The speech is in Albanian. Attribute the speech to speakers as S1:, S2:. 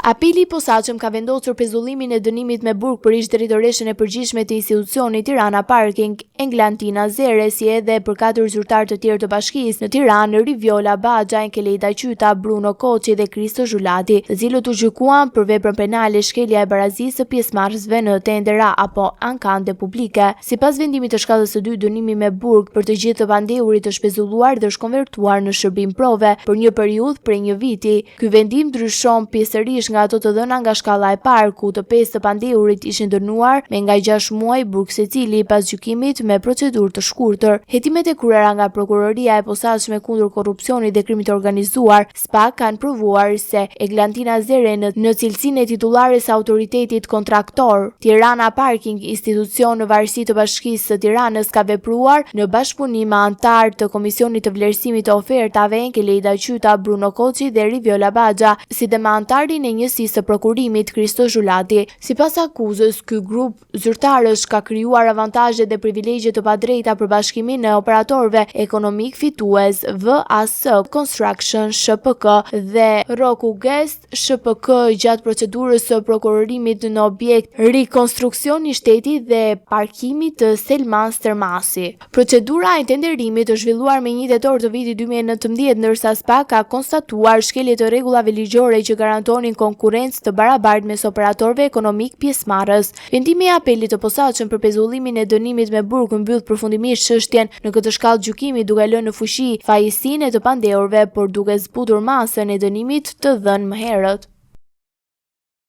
S1: Apeli i posaçëm ka vendosur pezullimin e dënimit me burg për ish drejtoreshën e përgjithshme të institucionit Tirana Parking, Englantina Zere, si edhe për 4 zyrtarë të tjerë të bashkisë në Tiranë, Riviola Baxha, Enkelejda Qyta, Bruno Koçi dhe Kristo Zhulati, të cilët u gjykuan për veprën penale shkelja e barazisë së pjesëmarrësve në tendera apo ankande publike. Sipas vendimit të shkallës së 2, dënimi me burg për të gjithë të pandehurit është pezulluar dhe është konvertuar në shërbim prove për një periudhë prej një viti. Ky vendim ndryshon pjesërisht nga ato të dhëna nga shkalla e parë, ku të 5 të pandehurit ishin dënuar me nga 6 muaj burg secili pas gjykimit me procedurë të shkurtër. Hetimet e kryera nga prokuroria e posaçme kundër korrupsionit dhe krimit të organizuar, SPAK, kanë provuar se Englantina Zere në cilësinë e titullares së autoritetit kontraktor Tirana Parking, institucion në varësi të Bashkisë së Tiranës, ka vepruar në bashkëpunim me anëtar të Komisionit të Vlerësimit të Ofertave Enkelejda Qyta, Bruno Koçi dhe Riviola Baxha, si dhe me anëtarin e njësisë së prokurimit Kristo Zhulati. Sipas akuzës, ky grup zyrtarësh ka krijuar avantazhe dhe privilegje të padrejta për bashkimin e operatorëve ekonomik fitues VAS Construction SHPK dhe Roku Guest SHPK gjatë procedurës së prokurorimit në objekt rikonstruksioni shteti dhe parkimit të Selman Stermasi. Procedura e tenderimit është zhvilluar me 1 tetor të vitit 2019, ndërsa SPAK ka konstatuar shkelje të rregullave ligjore që garantonin konkurrencë të barabartë mes operatorëve ekonomik pjesëmarrës. Vendimi i apelit të posaçëm për pezullimin e dënimit me burg mbyll përfundimisht çështjen në këtë shkallë gjykimi, duke lënë në fuqi fajësinë e të pandehurve, por duke zbutur masën e dënimit të dhënë më herët.